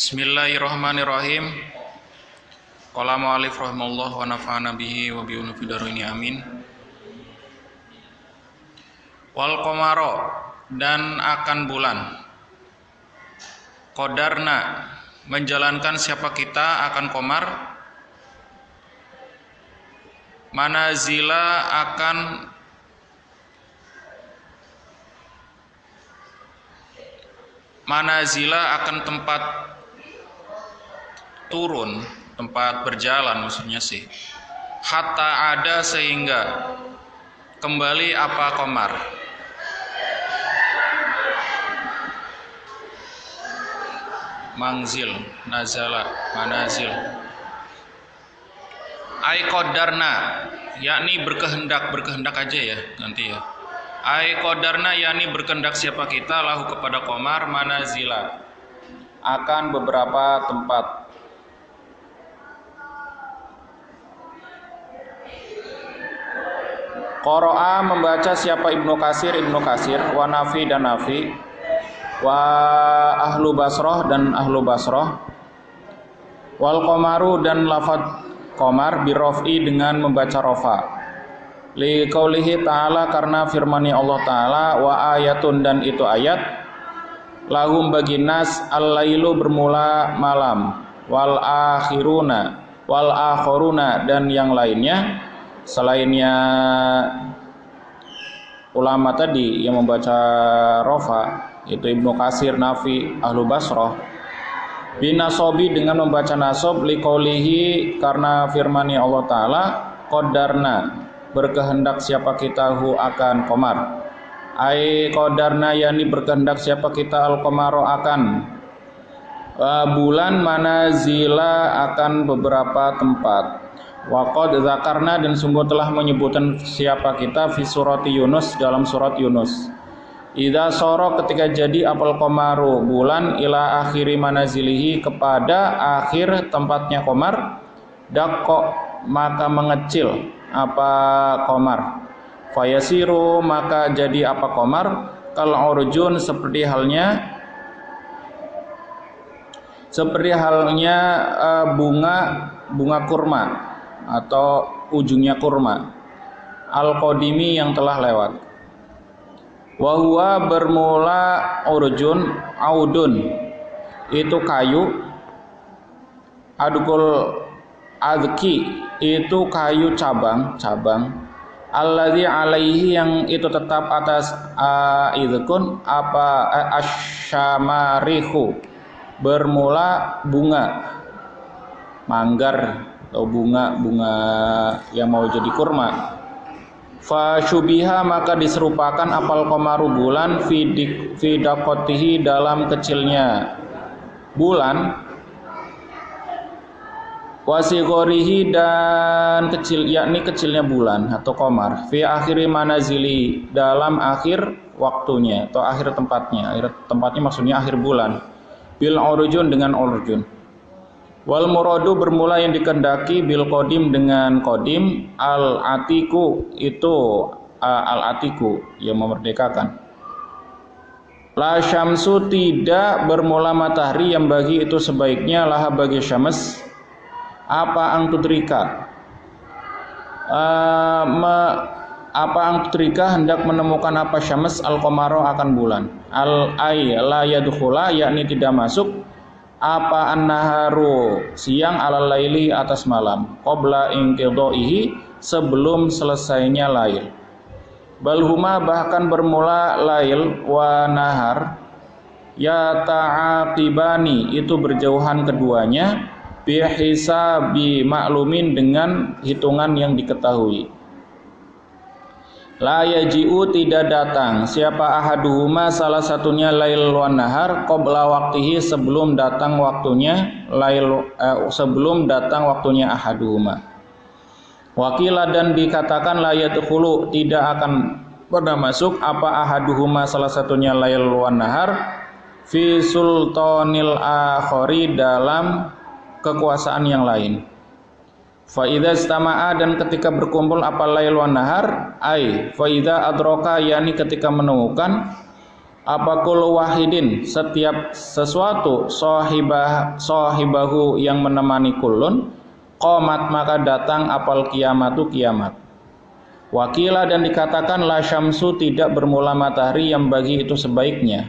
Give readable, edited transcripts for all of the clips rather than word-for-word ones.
Bismillahirrahmanirrahim. Qala mu'allif rahimahullah wa nafa'ana bihi wa bi ulumid darini amin. Wal qamara, dan akan bulan. Qadarna, menjalankan siapa kita akan qamar. Manazila, akan tempat turun, tempat berjalan maksudnya sih. Hatta ada, sehingga kembali apa qamar. Mangzil, nazala, manazil. Ai qadarna, yakni berkehendak aja ya nanti ya. Ai qadarna, yakni berkehendak siapa kita lahu kepada qamar, manazila, akan beberapa tempat. Qara'a, membaca siapa Ibnu Katsir, wa Nafi dan Nafi, wa ahlu Basrah dan ahlu Basrah, wal qamaru, dan lafadz qamar birraf'i dengan membaca rafa. Li qaulihi ta'ala, karena firman-Nya Allah Ta'ala, wa ayatun, dan itu ayat, lahum bagi nas al-lailu, bermula malam, wal akhiruna, dan yang lainnya selainnya ulama tadi yang membaca rafa, itu Ibnu Katsir, Nafi, ahlu Basrah, binasobi, dengan membaca nasab, liqaulihi, karena firman-Nya Allah Ta'ala, qadarna, berkehendak siapa kita hu akan qamar. Ai qadarna, yakni berkehendak siapa kita al-qamaro, akan bulan, manazila, akan beberapa tempat. Wa qad dzakarna, dan sungguh telah menyebutkan siapa kita fi surati Yunus, dalam surat Yunus. Idza soro, ketika jadi apal qamaru, bulan, ila akhiri manazilihi, kepada akhir tempatnya qamar, dakko, maka mengecil apa qamar, fayasiru, maka jadi apa qamar, kal urjun, seperti halnya bunga kurma atau ujungnya kurma, al-qadimi, yang telah lewat. Wa huwa, bermula urjun, audun, itu kayu, adukul adki, itu kayu cabang, alladzi alaihi, yang itu tetap atas idkun apa asyamarihu, bermula bunga manggar atau bunga yang mau jadi kurma. Fa syubiha, maka diserupakan apal qamaru, bulan, fi daqatihi, dalam kecilnya bulan, wasigorihi, dan kecil, yakni kecilnya bulan atau qamar, fi akhiri manazili, dalam akhir waktunya atau akhir tempatnya maksudnya akhir bulan, bil urjun, dengan urjun. Wal muradu, bermula yang dikehendaki, bil qadim, dengan qadim, al atiku, itu al atiku, yang memerdekakan. La syamsu, tidak bermula matahari, yang bagi itu sebaiknya, laha, bagi syams, apa angtudrika, hendak menemukan apa syams, al qamaro, akan bulan, al ay la yadkhula, yakni tidak masuk apa an-naharu, siang, alal laili, atas malam, qabla inqidaihi, sebelum selesainya lail. Balhuma, bahkan bermula lail wa nahar, ya ta'aqibani, itu berjauhan keduanya, bihisabi maklumin, dengan hitungan yang diketahui. La yaji'u, tidak datang siapa ahaduhuma, salah satunya, lail wan nahar, qabla waktihi, sebelum datang waktunya ahaduhuma. Wakila, dan dikatakan, la yadkhulu, tidak akan pernah masuk apa ahaduhuma, salah satunya lail wan nahar, fi sultanil akhari, dalam kekuasaan yang lain. Fa idza istama'a, dan ketika berkumpul apa lail wan nahar, ai fa idza adraka, yakni ketika menemukan Apa kullu wahidin, setiap sesuatu, sahibahu yang menemani kulun, qomat maka datang apal kiamatu kiamat. Wakila dan dikatakan la syamsu, tidak bermula matahari yang bagi itu sebaiknya.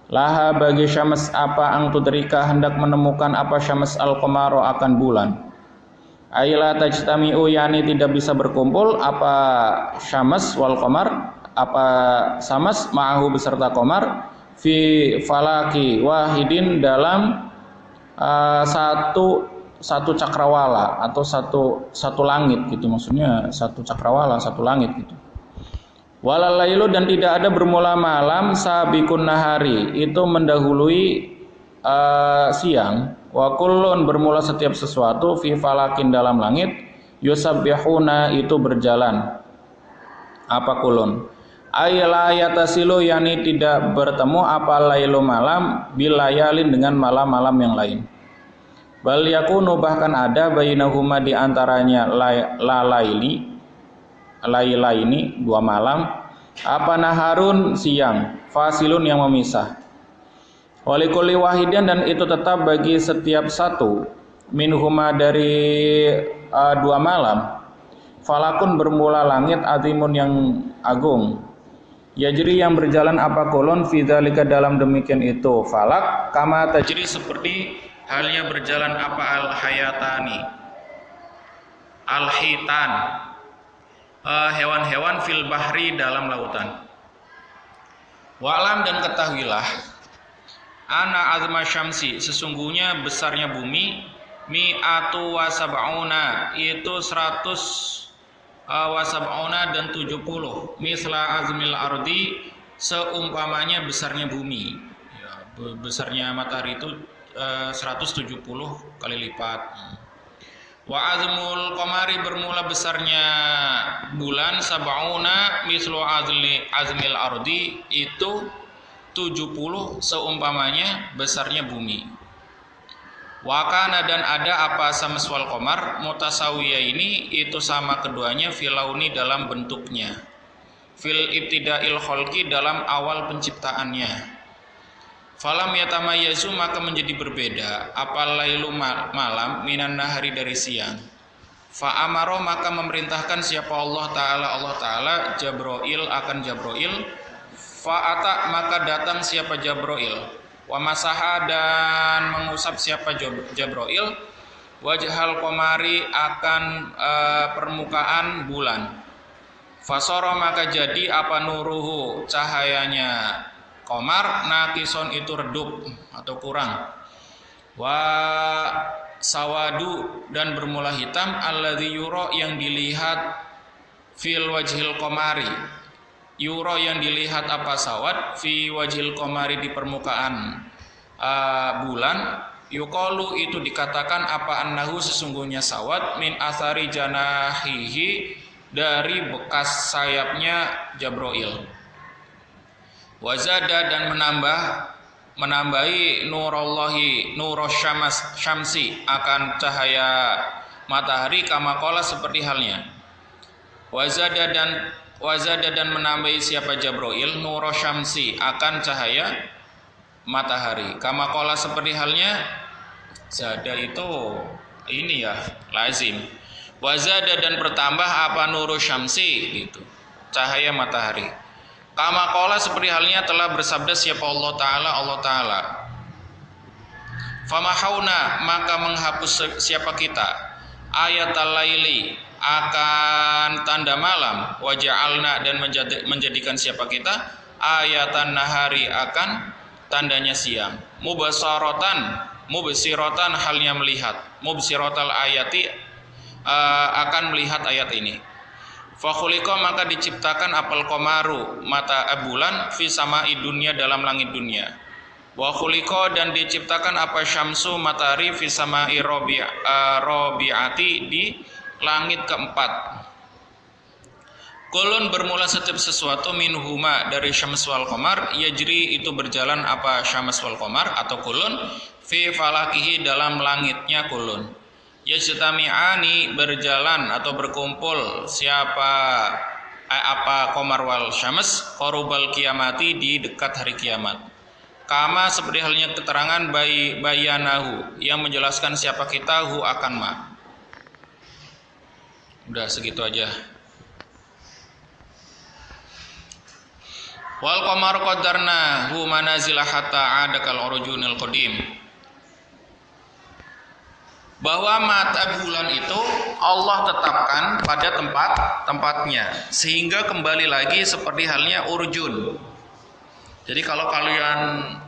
Laha bagi syams apa ang tudrika, hendak menemukan apa syams al-qamaro akan bulan. Aila tajtami'u, yani tidak bisa berkumpul apa syams wal qamar, apa syams ma'ahu beserta qamar, fi falaki wahidin, dalam satu cakrawala atau satu langit gitu, maksudnya satu cakrawala, satu langit gitu. Walalailu, dan tidak ada bermula malam, sabikun nahari, itu mendahului siang. Wa kullun, bermula setiap sesuatu, fi falakin, dalam langit, yusabbihuna, itu berjalan. Apa kulun? Ayla yatasilu, yani tidak bertemu apa lailu malam, bilayalin, dengan malam-malam yang lain. Bal yakunu, bahkan ada, bainahuma, di antaranya laila ini dua malam, apa naharun siang, fasilun yang memisah. Walikulli wahidin, dan itu tetap bagi setiap satu, minhuma dari dua malam, falakun bermula langit, azimun yang agung. Yajri yang berjalan apa kulun, fidzalika dalam demikian itu falak, kama tajri seperti halnya berjalan apa al-hayatani, al-hitan, hewan-hewan fil bahri, dalam lautan. Wa'lam, dan ketahuilah, ana azma syamsi, sesungguhnya besarnya bumi, mi'atu wa sab'una, itu 100 wa sab'una dan 70, misla azmil ardi, seumpamanya besarnya bumi. Ya, besarnya matahari itu 170 kali lipat. Wa azmul qamari, bermula besarnya bulan, sab'una mislu azmil ardi, itu 70 seumpamanya besarnya bumi. Wa kana, dan ada apa syams wal qamar, mutasawiya ini itu sama keduanya, filauni, dalam bentuknya, fil ibtida'il khalqi, dalam awal penciptaannya. Falam yatamayyazu, maka menjadi berbeda apa lailu malam, minan nahari, dari siang. Fa amaro, maka memerintahkan siapa Allah Ta'ala Jabroil, akan Jabroil. Fa ata, maka datang siapa Jabroil. Wa masaha, dan mengusap siapa Jabroil, wajhal qamari, akan permukaan bulan. Fasoro, maka jadi apa nuruhu, cahayanya qamar, nakison, itu redup atau kurang. Wa sawadu, dan bermula hitam, alladzi yura, yang dilihat, fil wajhil qamari, yura, yang dilihat apa sawad, fi wajhil qamari, di permukaan bulan. Yuqalu, itu dikatakan apa annahu, sesungguhnya sawad, min athari janahihi, dari bekas sayapnya Jabroil. Wazada, dan menambahi nurallahi, syamsi, akan cahaya matahari, kama qala, seperti halnya. Wazada, dan menambahi siapa Jabroil, syamsi, akan cahaya matahari, kama qala, seperti halnya. Zada itu ini ya, lazim. Wazada, dan bertambah apa syamsi, itu cahaya matahari. Kama qala, seperti halnya telah bersabda siapa Allah Ta'ala. Famahauna, maka menghapus siapa kita, ayatal laili, akan tanda malam, waja'alna, dan menjadikan siapa kita, ayatan nahari, akan tandanya siang. Mubsiratan, halnya melihat, mubsiratal ayati, akan melihat ayat ini. Fakhuliqa, maka diciptakan apal qamaru, mata bulan, fi sama'i dunya, dalam langit dunia. Wa khuliqa, dan diciptakan apa syamsu, matahari, fi sama'i rabi'ati, di langit keempat. Kulun, bermula setiap sesuatu, minhuma, dari syams wal qamar, yajri, itu berjalan apa syams wal qamar atau kulun, fi falakihi, dalam langitnya kulun. Yajtami'ani, berjalan atau berkumpul siapa apa qamar wal syams qarubal kiamati, di dekat hari kiamat. Kama seperti halnya keterangan bayanahu yang menjelaskan siapa kita hu akan ma. Udah segitu aja. Wal qamar qaddarna hu manazila hatta adakal urjunil qadim. Bahwa mata bulan itu Allah tetapkan pada tempatnya sehingga kembali lagi seperti halnya urjun. Jadi kalau kalian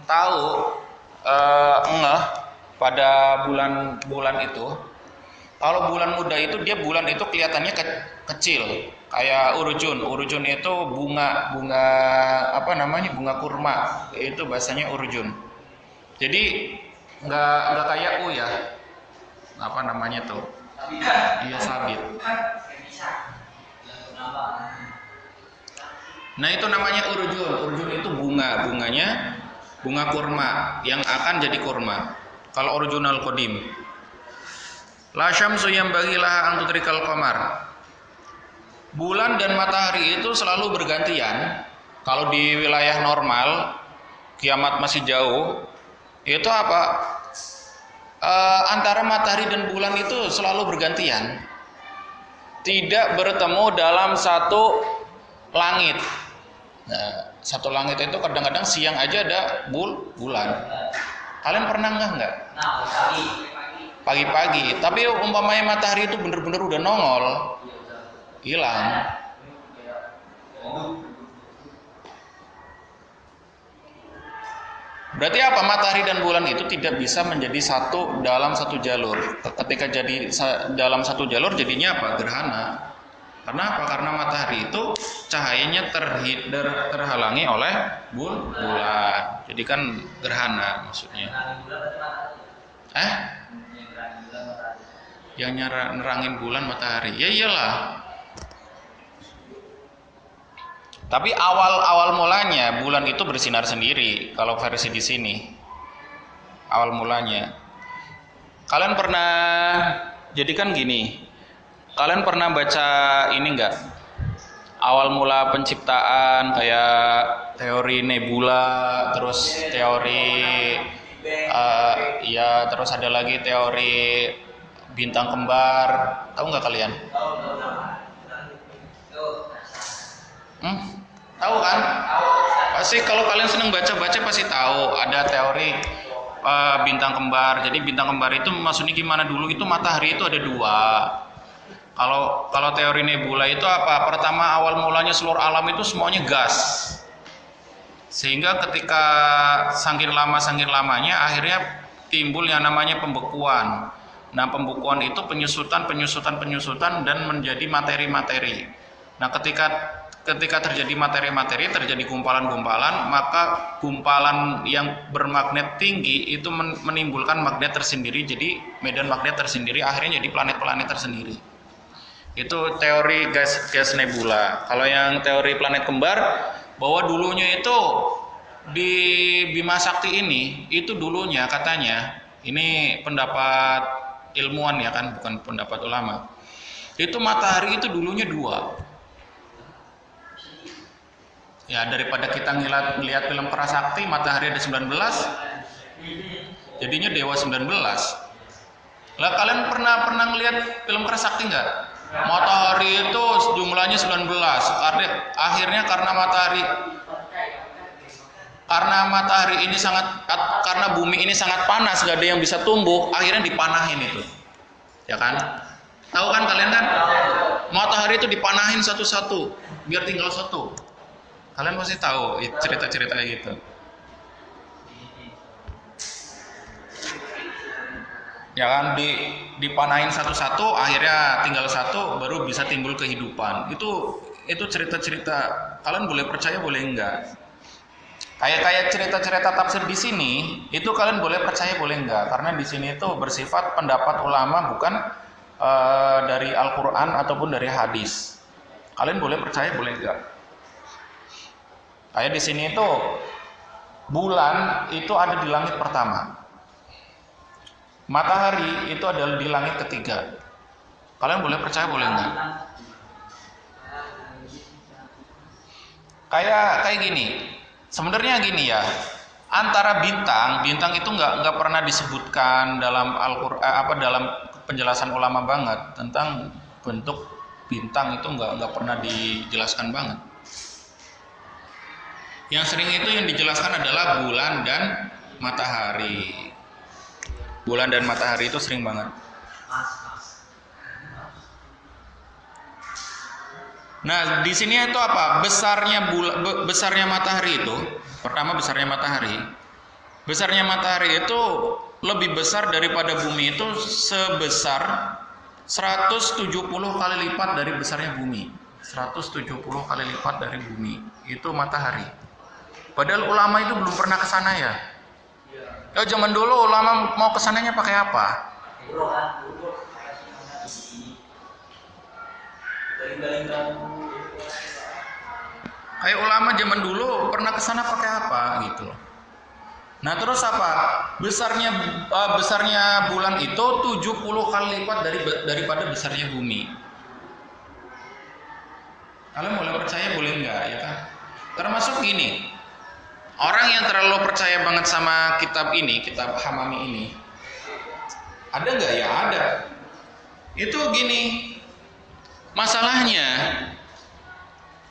tahu ngeh pada bulan itu, kalau bulan muda itu bulan itu kelihatannya kecil, kayak urjun. Urjun itu bunga apa namanya, bunga kurma, itu bahasanya urjun. Jadi nggak kayak ya, apa namanya tuh? Iya, sabit. Nah itu namanya urjun. Urjun itu bunganya bunga kurma yang akan jadi kurma. Kalau urjunal qadim. La syamsu yanbaghi laha an tudrikal qamar. Bulan dan matahari itu selalu bergantian. Kalau di wilayah normal, kiamat masih jauh, itu apa? Antara matahari dan bulan itu selalu bergantian. Tidak bertemu dalam satu langit. Nah, satu langit itu kadang-kadang siang aja ada bulan. Kalian pernah nggak? Pagi-pagi. Tapi umpamanya matahari itu bener-bener udah nongol, hilang. Berarti apa? Matahari dan bulan itu tidak bisa menjadi satu dalam satu jalur. Ketika jadi dalam satu jalur jadinya apa? Gerhana. Karena apa? Karena matahari itu cahayanya terhalangi oleh bulan. Jadi kan gerhana maksudnya. Yang nerangin bulan matahari. Ya iyalah. Tapi awal mulanya bulan itu bersinar sendiri kalau versi di sini. Awal mulanya. Kalian pernah, jadi kan gini. Kalian pernah baca ini enggak? Awal mula penciptaan kayak teori nebula, terus teori terus ada lagi teori bintang kembar. Tahu nggak kalian? Tahu kan? Pasti kalau kalian senang baca-baca pasti tahu ada teori bintang kembar. Jadi bintang kembar itu maksudnya gimana? Dulu itu matahari itu ada dua. Kalau teori nebula itu apa? Pertama awal mulanya seluruh alam itu semuanya gas. Sehingga ketika sangkin lamanya akhirnya timbul yang namanya pembekuan. Nah, pembekuan itu penyusutan dan menjadi materi-materi. Nah, ketika terjadi materi-materi, terjadi gumpalan-gumpalan, maka gumpalan yang bermagnet tinggi itu menimbulkan magnet tersendiri, jadi medan magnet tersendiri, akhirnya jadi planet-planet tersendiri. Itu teori gas nebula. Kalau yang teori planet kembar, bahwa dulunya itu di Bima Sakti ini, itu dulunya katanya, ini pendapat ilmuwan ya kan, bukan pendapat ulama. Itu matahari itu dulunya dua. Ya daripada kita ngeliat film Prasakti, matahari ada 19, jadinya dewa 19. Lah kalian pernah ngeliat film Prasakti nggak? Matahari itu jumlahnya 19. Akhirnya karena bumi ini sangat panas, nggak ada yang bisa tumbuh, akhirnya dipanahin itu, ya kan? Tahu kan kalian kan? Matahari itu dipanahin satu-satu, biar tinggal satu. Kalian pasti tahu cerita-cerita kayak gitu. Ya kan, dipanahin satu-satu, akhirnya tinggal satu, baru bisa timbul kehidupan. Itu cerita-cerita. Kalian boleh percaya, boleh enggak. Kayak cerita-cerita tafsir di sini, itu kalian boleh percaya, boleh enggak. Karena di sini itu bersifat pendapat ulama, bukan dari Al-Quran ataupun dari hadis. Kalian boleh percaya, boleh enggak. Kayak di sini itu bulan itu ada di langit pertama. Matahari itu adalah di langit ketiga. Kalian boleh percaya, boleh enggak? Kayak gini. Sebenarnya gini ya. Antara bintang itu nggak pernah disebutkan dalam Al-Qur'an, dalam penjelasan ulama banget tentang bentuk bintang, itu nggak pernah dijelaskan banget. Yang sering itu yang dijelaskan adalah bulan dan matahari. Bulan dan matahari itu sering banget. Nah, di sini itu apa? Besarnya matahari itu, pertama besarnya matahari. Besarnya matahari itu lebih besar daripada bumi itu sebesar 170 kali lipat dari besarnya bumi. 170 kali lipat dari bumi itu matahari. Padahal ulama itu belum pernah ke sana ya. Oh, zaman dulu ulama mau ke sananya pakai apa? Kayak ulama zaman dulu pernah ke sana pakai apa gitu loh. Nah, terus apa? Besarnya bulan itu 70 kali lipat daripada besarnya bumi. Kalian boleh percaya boleh enggak ya kan? Termasuk gini. Orang yang terlalu percaya banget sama kitab ini, kitab Hamami ini. Ada enggak? Ya ada. Itu gini. Masalahnya,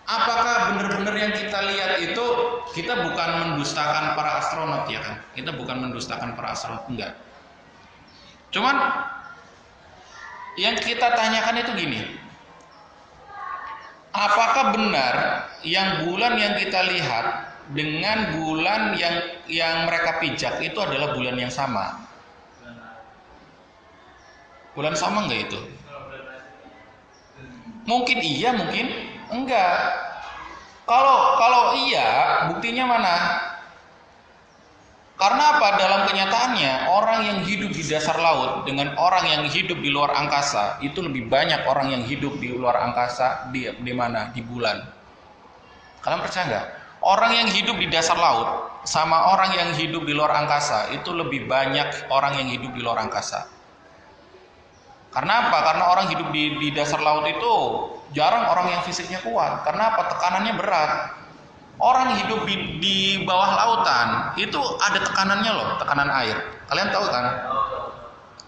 apakah benar-benar yang kita lihat itu, kita bukan mendustakan para astronot ya kan? Kita bukan mendustakan para astronot, enggak. Cuman yang kita tanyakan itu gini. Apakah benar yang bulan yang kita lihat dengan bulan yang mereka pijak itu adalah bulan yang sama? Bulan sama enggak itu? Mungkin iya, mungkin enggak. Kalau iya, buktinya mana? Karena apa? Dalam kenyataannya, orang yang hidup di dasar laut dengan orang yang hidup di luar angkasa itu lebih banyak orang yang hidup di luar angkasa di mana? Di bulan. Kalian percaya nggak? Orang yang hidup di dasar laut sama orang yang hidup di luar angkasa itu lebih banyak orang yang hidup di luar angkasa. Karena apa? Karena orang hidup di dasar laut itu jarang orang yang fisiknya kuat. Karena apa? Tekanannya berat. Orang hidup di bawah lautan itu ada tekanannya loh, tekanan air. Kalian tahu kan?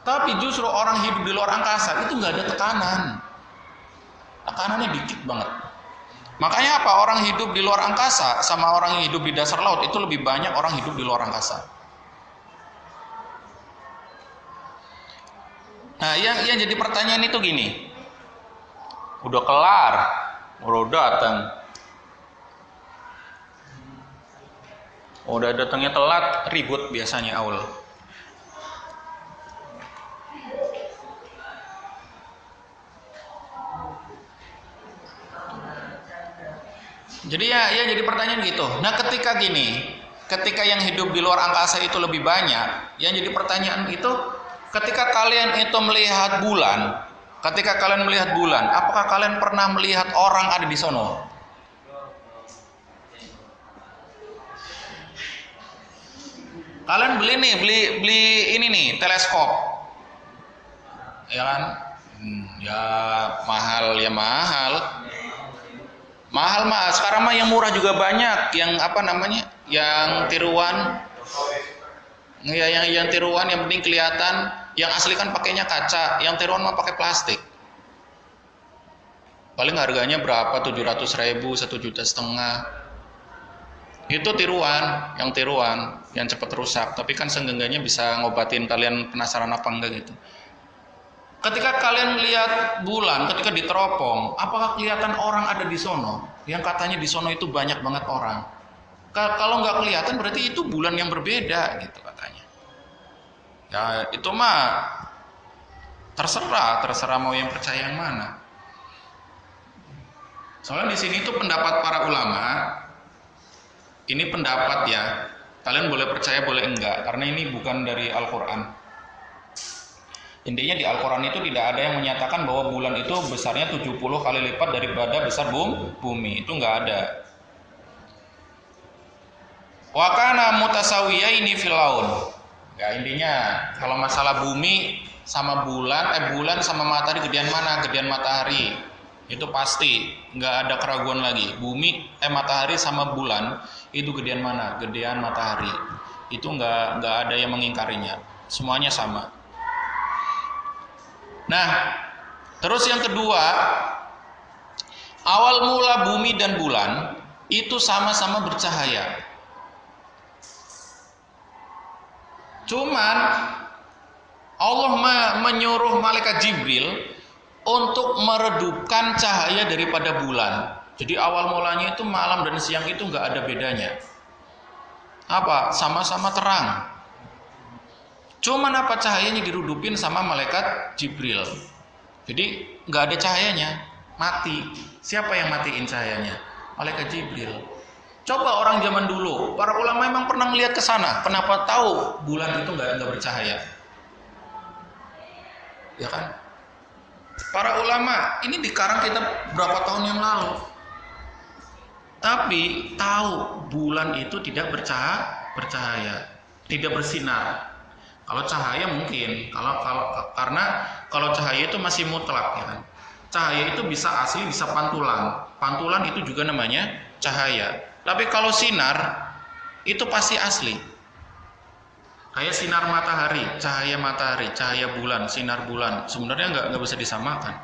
Tapi justru orang hidup di luar angkasa itu nggak ada tekanan. Tekanannya dikit banget. Makanya apa? Orang hidup di luar angkasa sama orang yang hidup di dasar laut itu lebih banyak orang hidup di luar angkasa. Nah, yang jadi pertanyaan itu gini. Udah kelar, udah datang. Udah datangnya telat, ribut biasanya awal. Jadi ya jadi pertanyaan gitu. Nah, ketika yang hidup di luar angkasa itu lebih banyak, yang jadi pertanyaan itu, ketika kalian itu melihat bulan, apakah kalian pernah melihat orang ada di sono? Kalian beli ini nih, teleskop. Ya kan? Ya mahal. Mahal mah. Sekarang mah yang murah juga banyak, yang Yang tiruan. Ya, yang tiruan yang penting kelihatan, yang asli kan pakainya kaca, yang tiruan mah pakai plastik. Paling harganya berapa? 700.000, 1,5 juta. Itu tiruan yang cepat rusak, tapi kan seenggaknya bisa ngobatin kalian penasaran apa enggak gitu. Ketika kalian lihat bulan, ketika diteropong, apakah kelihatan orang ada di sono? Yang katanya di sono itu banyak banget orang. Kalau nggak kelihatan berarti itu bulan yang berbeda gitu katanya. Ya itu mah terserah mau yang percaya yang mana. Soalnya di sini tuh pendapat para ulama. Ini pendapat ya, kalian boleh percaya boleh enggak, karena ini bukan dari Al-Quran. Intinya di Al-Quran itu tidak ada yang menyatakan bahwa bulan itu besarnya 70 kali lipat daripada besar bumi, itu enggak ada. Wa kana mutasawiyaini fil laun. Ya intinya kalau masalah bumi sama bulan sama matahari gedean mana? Gedean matahari. Itu pasti, nggak ada keraguan lagi. Matahari sama bulan itu gedean mana? Gedean matahari. Itu nggak ada yang mengingkarinya. Semuanya sama. Nah, terus yang kedua, awal mula bumi dan bulan itu sama-sama bercahaya. Cuman Allah menyuruh malaikat Jibril untuk meredupkan cahaya daripada bulan. Jadi awal mulanya itu malam dan siang itu nggak ada bedanya. Apa? Sama-sama terang. Cuman apa, cahayanya dirudupin sama malaikat Jibril. Jadi nggak ada cahayanya, mati. Siapa yang matiin cahayanya? Malaikat Jibril. Coba orang zaman dulu, para ulama memang pernah melihat ke sana. Kenapa tahu bulan itu nggak bercahaya? Ya kan? Para ulama ini dikarang kita berapa tahun yang lalu. Tapi tahu bulan itu tidak bercahaya, tidak bersinar. Kalau cahaya mungkin, karena kalau cahaya itu masih mutlak, ya kan. Cahaya itu bisa asli, bisa pantulan. Pantulan itu juga namanya cahaya. Tapi kalau sinar itu pasti asli. Kayak sinar matahari, cahaya bulan, sinar bulan. Sebenarnya nggak bisa disamakan.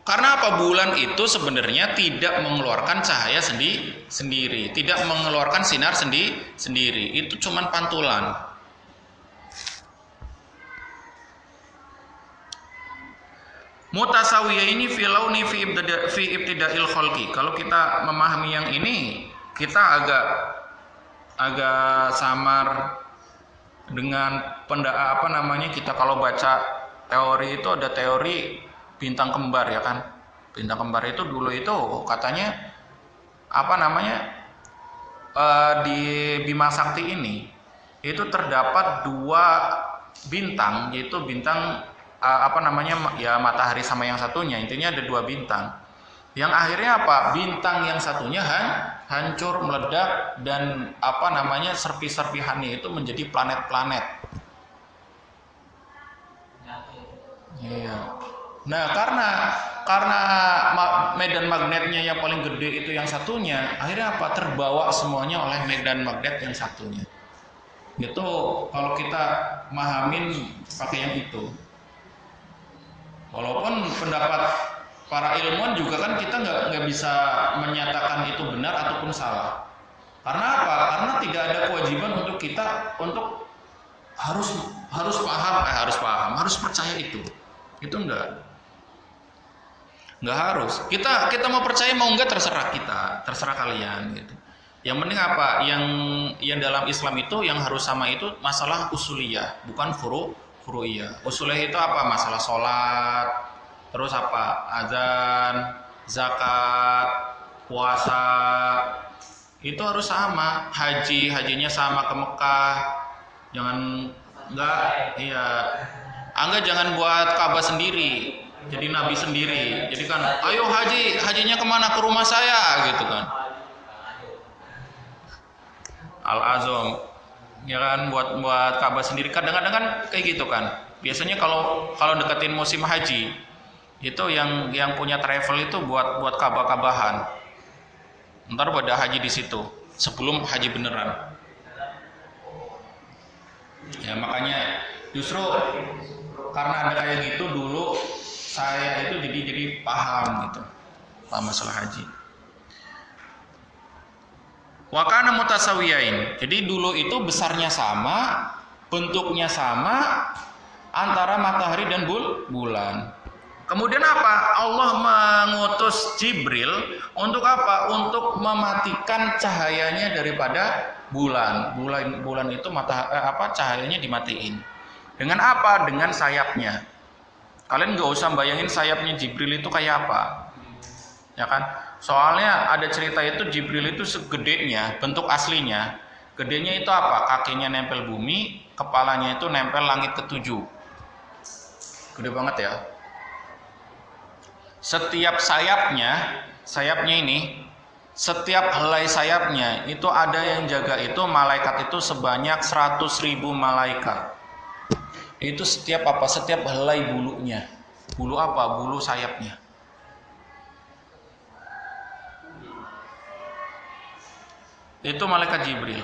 Karena apa? Bulan itu sebenarnya tidak mengeluarkan cahaya sendiri, tidak mengeluarkan sinar sendiri. Itu cuman pantulan. Mutasawiyaini fi launi fi ibtida'il khalqi. Kalau kita memahami yang ini, kita agak samar dengan kita kalau baca teori itu ada teori bintang kembar, ya kan. Bintang kembar itu dulu itu katanya di Bima Sakti ini itu terdapat 2 bintang, yaitu bintang matahari sama yang satunya. Intinya ada 2 bintang. Yang akhirnya apa? Bintang yang satunya hancur, meledak, dan serpi-serpihannya itu menjadi planet-planet. Iya. Nah, karena medan magnetnya yang paling gede itu yang satunya, akhirnya apa? Terbawa semuanya oleh medan magnet yang satunya. Itu kalau kita mahamin pakai yang itu. Walaupun pendapat para ilmuwan juga kan kita nggak bisa menyatakan itu benar ataupun salah. Karena apa? Karena tidak ada kewajiban untuk kita untuk harus paham, harus percaya itu. Itu nggak harus. Kita mau percaya mau enggak terserah kita, terserah kalian gitu. Yang penting apa? Yang dalam Islam itu yang harus sama itu masalah usuliyah, bukan furu'iyah. Usuliyah itu apa? Masalah sholat, terus apa? Azan, zakat, puasa. Itu harus sama. Hajinya sama ke Mekah. Enggak jangan buat Ka'bah sendiri. Jadi Nabi sendiri. Jadi kan, ayo hajinya kemana? Ke rumah saya gitu kan. Al-Azam, ya kan, buat Ka'bah sendiri. Kadang-kadang kan kayak gitu kan. Biasanya kalau deketin musim haji, itu yang punya travel itu buat Ka'bahan. Ntar pada haji di situ sebelum haji beneran. Ya makanya justru karena ada kayak gitu dulu saya itu jadi paham masalah haji. Wa kana mutasawiyain. Jadi dulu itu besarnya sama, bentuknya sama antara matahari dan bulan. Kemudian apa? Allah mengutus Jibril untuk apa? Untuk mematikan cahayanya daripada bulan. Bulan itu cahayanya dimatiin. Dengan apa? Dengan sayapnya. Kalian nggak usah bayangin sayapnya Jibril itu kayak apa, ya kan? Soalnya ada cerita itu Jibril itu segedenya, bentuk aslinya, gedenya itu apa? Kakinya nempel bumi, kepalanya itu nempel langit ketujuh. Gede banget ya. Setiap sayapnya ini, setiap helai sayapnya itu ada yang jaga itu malaikat itu sebanyak 100.000 malaikat. Itu setiap apa? Setiap helai bulunya. Bulu apa? Bulu sayapnya. Itu malaikat Jibril.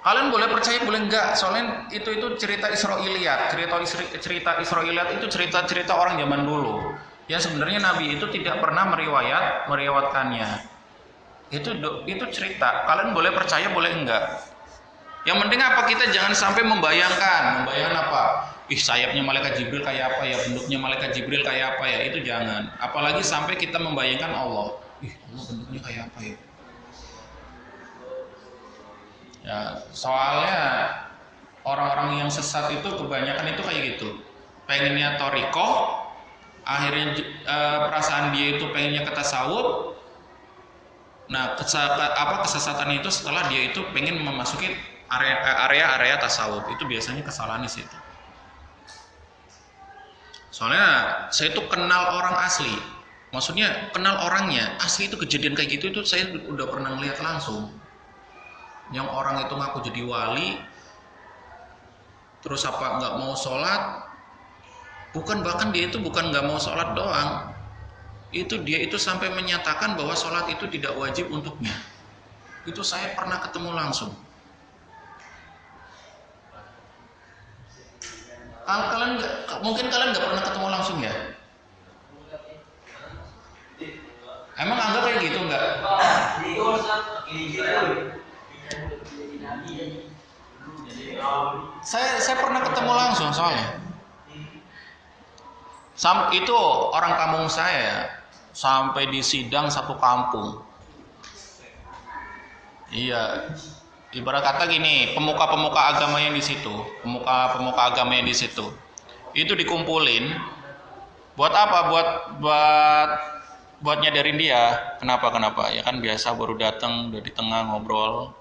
Kalian boleh percaya boleh enggak, soalnya itu cerita Israiliyat. Cerita Israiliyat itu cerita orang zaman dulu. Yang sebenarnya Nabi itu tidak pernah meriwayatkannya. Itu cerita. Kalian boleh percaya boleh enggak. Yang penting apa, kita jangan sampai membayangkan apa? Sayapnya malaikat Jibril kayak apa ya, bentuknya malaikat Jibril kayak apa ya, itu jangan. Apalagi sampai kita membayangkan Allah. Allah bentuknya kayak apa ya? Ya, soalnya orang-orang yang sesat itu kebanyakan itu kayak gitu. Pengennya thoriqoh, akhirnya perasaan dia itu pengennya ke tasawuf. Nah, kesesatan itu setelah dia itu pengen memasuki area tasawuf. Itu biasanya kesalahan di situ. Soalnya saya itu kenal orang asli. Maksudnya kenal orangnya. Asli itu kejadian kayak gitu itu saya udah pernah ngeliat langsung. Yang orang itu ngaku jadi wali, terus apa nggak mau sholat, bahkan dia itu bukan nggak mau sholat doang, dia itu sampai menyatakan bahwa sholat itu tidak wajib untuknya. Itu saya pernah ketemu langsung. Mungkin kalian nggak pernah ketemu langsung ya? Emang anggap kayak gitu nggak? Saya pernah ketemu langsung soalnya. Itu orang kampung saya sampai di sidang satu kampung. Iya, ibarat kata gini, pemuka-pemuka agama yang di situ, itu dikumpulin. Buat apa? Buat nyadarin dia. Kenapa? Ya kan biasa baru datang, udah di tengah ngobrol.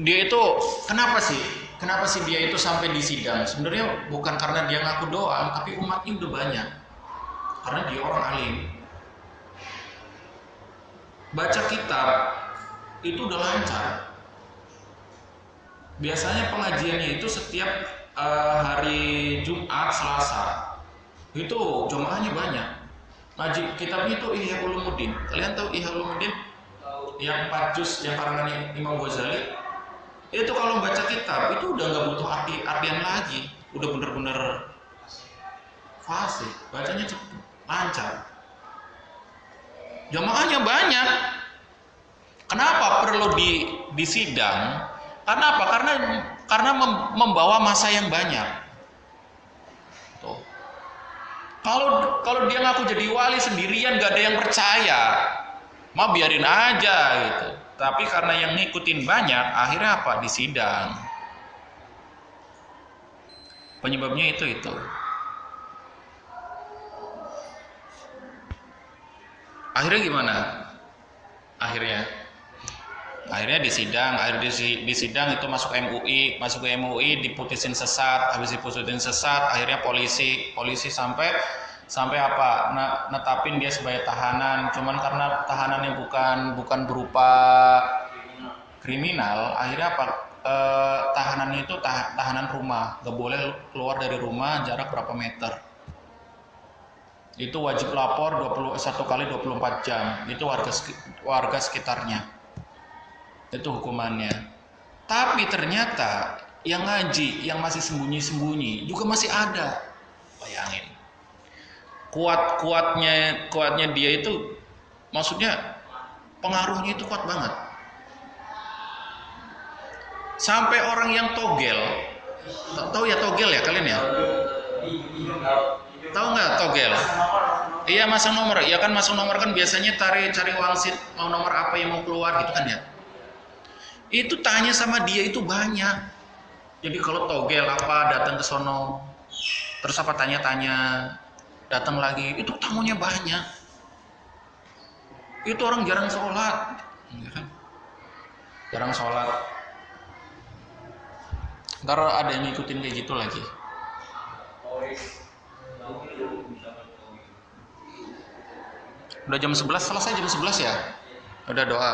Dia itu kenapa sih dia itu sampai di sidang? Sebenarnya bukan karena dia ngaku doang, tapi umatnya udah banyak. Karena dia orang alim. Baca kitab itu udah lancar. Biasanya pengajiannya itu setiap hari Jumat, Selasa. Itu jemaahnya banyak. Ngaji kitabnya itu Ihya Ulumuddin. Kalian tahu Ihya Ulumuddin? Yang 4 juz yang karangan Imam Ghazali. Itu kalau baca kitab itu udah nggak butuh artian lagi. Udah bener-bener fasih. Bacanya cepet, lancar. Jemaahnya banyak. Kenapa perlu di sidang? Karena apa? Karena membawa masa yang banyak. Tuh. Kalau dia ngaku jadi wali sendirian, gak ada yang percaya, mah biarin aja gitu. Tapi karena yang ngikutin banyak, akhirnya apa? Di sidang. Penyebabnya itu. Akhirnya gimana? Akhirnya di sidang itu masuk ke MUI diputusin sesat, habis diputusin sesat akhirnya polisi sampai apa? Netapin dia sebagai tahanan, cuman karena tahanannya bukan berupa kriminal, akhirnya apa? Tahanannya itu tahanan rumah, gak boleh keluar dari rumah jarak berapa meter. Itu wajib lapor 21 kali 24 jam. Itu warga sekitarnya. Itu hukumannya. Tapi ternyata yang ngaji, yang masih sembunyi-sembunyi juga masih ada. Bayangin. Kuatnya dia itu, maksudnya pengaruhnya itu kuat banget. Sampai orang yang togel, tahu ya togel ya kalian ya? Tahu nggak togel? Iya, masang nomor. Ya kan masang nomor kan biasanya cari wangsit, mau nomor apa yang mau keluar gitu kan ya. Itu tanya sama dia itu banyak. Jadi kalau togel apa datang ke sono, terus apa tanya-tanya, datang lagi, itu tamunya banyak. Itu orang jarang sholat, ya kan? Jarang sholat. Ntar ada yang ngikutin kayak gitu lagi. Udah jam 11, selesai jam 11 ya? Udah doa.